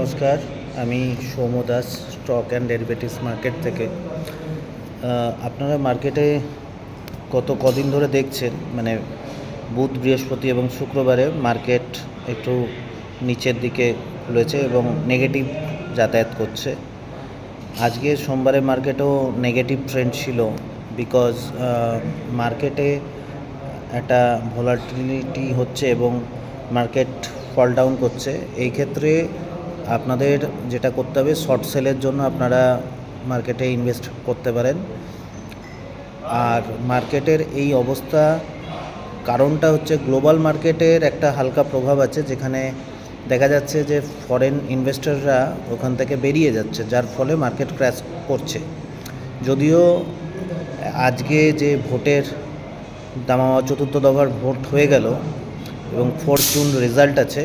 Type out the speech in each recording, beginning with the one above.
নমস্কার, আমি Soumya Das, stock and derivatives market থেকে। আপনারা মার্কেটে কদিন ধরে দেখছেন, মানে বুধ, বৃহস্পতি এবং শুক্রবারে মার্কেট একটু নিচের দিকে খুলেছে এবং নেগেটিভ যাতায়াত করছে। আজকে সোমবারে মার্কেটও নেগেটিভ ট্রেন্ড ছিল, বিকজ মার্কেটে একটা ভলাটিলিটি হচ্ছে এবং মার্কেট ফল ডাউন করছে। এই ক্ষেত্রে আপনাদের যেটা করতে হবে, শর্ট সেলের জন্য আপনারা মার্কেটে ইনভেস্ট করতে পারেন। আর মার্কেটের এই অবস্থা কারণটা হচ্ছে গ্লোবাল মার্কেটের একটা হালকা প্রভাব আছে, যেখানে দেখা যাচ্ছে যে ফরেন ইনভেস্টররা ওখান থেকে বেরিয়ে যাচ্ছে, যার ফলে মার্কেট ক্র্যাশ করছে। যদিও আজকে যে ভোটের দামামা চতুর্থ দফার ভোট হয়ে গেল এবং 4 জুন রেজাল্ট আছে,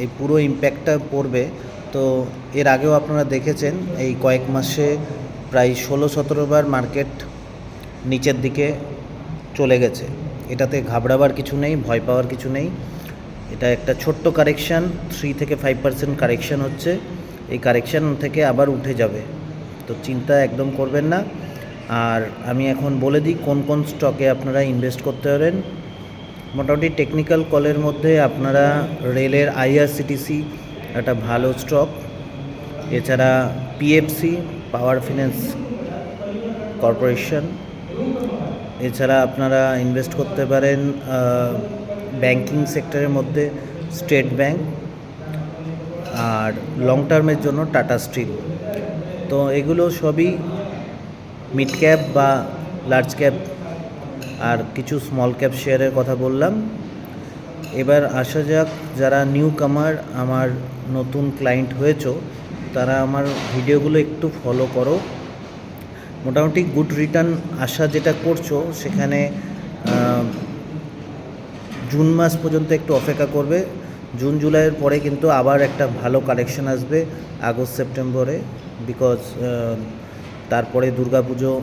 এই পুরো ইম্প্যাক্টটা পড়বে। তো এর আগেও আপনারা দেখেছেন এই কয়েক মাসে প্রায় 16-17 বার মার্কেট নিচের দিকে চলে গেছে। এটাতে ঘাবড়াবার কিছু নেই, ভয় পাওয়ার কিছু নেই। এটা একটা ছোট্ট কারেকশান, 3-5% কারেকশান হচ্ছে। এই কারেকশান থেকে আবার উঠে যাবে, তো চিন্তা একদম করবেন না। আর আমি এখন বলে দিই কোন কোন স্টকে আপনারা ইনভেস্ট করতে পারেন। মোটামুটি টেকনিক্যাল কলের মধ্যে আপনারা রেলের আইআরসিটিসি একটা ভালো স্টক, এছাড়া পিএফসি, পাওয়ার ফিন্যান্স কর্পোরেশন, এছাড়া আপনারা ইনভেস্ট করতে পারেন ব্যাংকিং সেক্টরের মধ্যে স্টেট ব্যাংক, আর লং টার্মের জন্য টাটা স্টিল। তো এগুলো সবই মিড ক্যাপ বা লার্জ ক্যাপ, আর কিছু স্মল ক্যাপ শেয়ারের কথা বললাম। এবার আসা যাক, যারা নিউ কামার, আমার নতুন ক্লায়েন্ট হয়েছো, তারা আমার ভিডিওগুলো একটু ফলো করো। মোটামুটি গুড রিটার্ন আশা যেটা করছো, সেখানে জুন মাস পর্যন্ত একটু অপেক্ষা করবে। জুন জুলাইয়ের পরে কিন্তু আবার একটা ভালো কালেকশন আসবে আগস্ট সেপ্টেম্বরে, বিকজ তারপরে দুর্গাপুজো,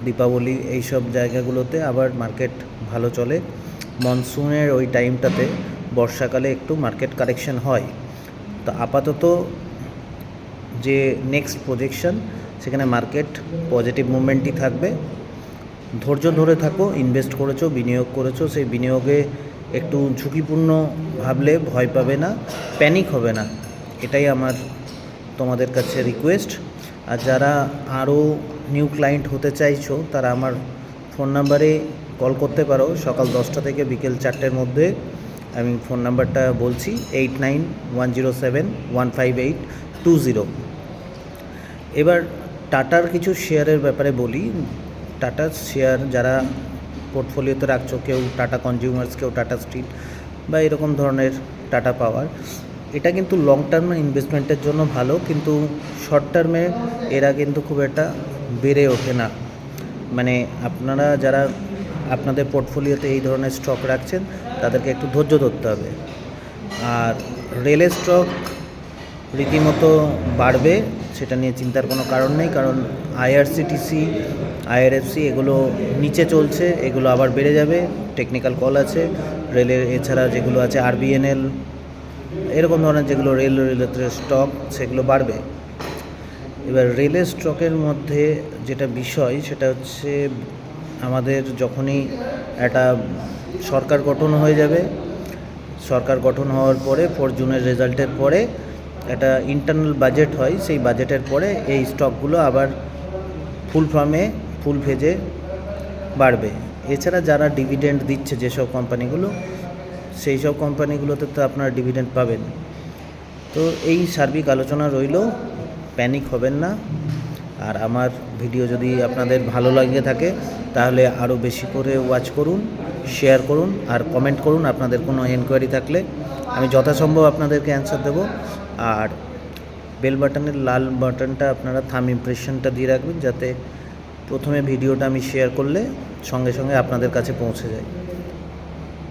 দীপাবলি, এইসব জায়গাগুলোতে আবার মার্কেট ভালো চলে। মনসুনের ওই টাইমটাতে, বর্ষাকালে একটু মার্কেট কারেকশন হয়। তো আপাতত যে নেক্সট প্রজেকশন, সেখানে মার্কেট পজিটিভ মুভমেন্টই থাকবে। ধৈর্য ধরে থাকো, ইনভেস্ট করেছো, বিনিয়োগ করেছো, সেই বিনিয়োগে একটু ঝুঁকিপূর্ণ ভাবলে ভয় পাবে না, প্যানিক হবে না, এটাই আমার তোমাদের কাছে রিকোয়েস্ট। আর যারা আরও নিউ ক্লায়েন্ট হতে চাইছো, তারা আমার ফোন নাম্বারে কল করতে পারো সকাল 10টা থেকে বিকেল 4টের মধ্যে। আমি ফোন নাম্বারটা বলছি, 8910715820। এবার টাটার কিছু শেয়ারের ব্যাপারে বলি। টাটার শেয়ার যারা পোর্টফোলিওতে রাখছো, কেউ টাটা কনজিউমার্স, কেউ টাটা স্টিল বা এরকম ধরনের টাটা পাওয়ার, এটা কিন্তু লং টার্ম ইনভেস্টমেন্টের জন্য ভালো, কিন্তু শর্ট টার্মে এরা কিন্তু খুব একটা বেড়ে ওঠে না। মানে আপনারা যারা আপনাদের পোর্টফোলিওতে এই ধরনের স্টক রাখছেন, তাদেরকে একটু ধৈর্য ধরতে হবে। আর রেলের স্টক রীতিমতো বাড়বে, সেটা নিয়ে চিন্তার কোনো কারণ নেই, কারণ আইআরসিটিসি, আইআরএফসি এগুলো নিচে চলছে, এগুলো আবার বেড়ে যাবে, টেকনিক্যাল কল আছে। রেলের এছাড়া যেগুলো আছে আরবিএনএল, এরকম ধরনের যেগুলো রেল রিলেটেড স্টক, সেগুলো বাড়বে। এবার রেলের স্টকের মধ্যে যেটা বিষয়, সেটা হচ্ছে আমাদের যখনই একটা সরকার গঠন হয়ে যাবে, সরকার গঠন হওয়ার পরে 4 জুনের রেজাল্টের পরে একটা ইন্টারনাল বাজেট হয়, সেই বাজেটের পরে এই স্টকগুলো আবার ফুল ফর্মে, ফুল ফেজে বাড়বে। এছাড়া যারা ডিভিডেন্ড দিচ্ছে যেসব কোম্পানিগুলো, সেই সব কোম্পানিগুলোতে তো আপনারা ডিভিডেন্ড পাবেন। তো এই সার্বিক আলোচনা রইল, প্যানিক হবেন না। আর আমার ভিডিও যদি আপনাদের ভালো লাগে থাকে, তাহলে আরও বেশি করে ওয়াচ করুন, শেয়ার করুন, আর কমেন্ট করুন আপনাদের কোনো এনকোয়ারি থাকলে। আমি যথাসম্ভব আপনাদেরকে অ্যান্সার দেব। আর বেল বাটনের লাল বাটনটা আপনারা থাম্ব ইমপ্রেশনটা দিয়ে রাখবেন, যাতে প্রথমে ভিডিওটা আমি শেয়ার করলে সঙ্গে সঙ্গে আপনাদের কাছে পৌঁছে যায়।